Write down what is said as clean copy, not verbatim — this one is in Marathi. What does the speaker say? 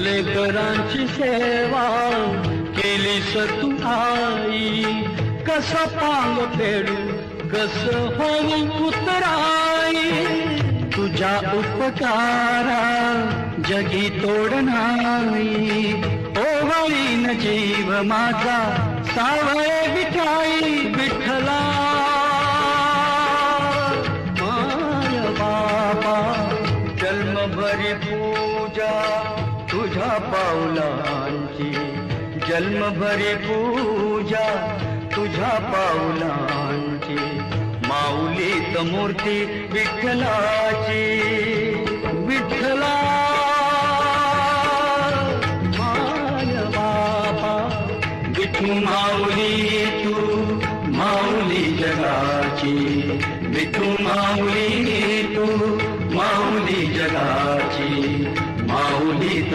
लेकरांची सेवा केलीस तू आई, कसं पांग फेडू कसं होऊ उतराई, तुझ्या उपकारा जगी तोड नाही, ओवाळीन जीव माझा सावळे विठाई विठ्ठला माय बाबा, जन्मभरी पूजा तुझ्या पावलांची, जन्मभरी पूजा तुझ्या पावलांची, माऊलीत मूर्ती विठ्ठलाची विठ्ठला माय बाबा, विठू माऊली तू माऊली जगाची, विठू माऊली तू माऊली जगाची, माऊलीत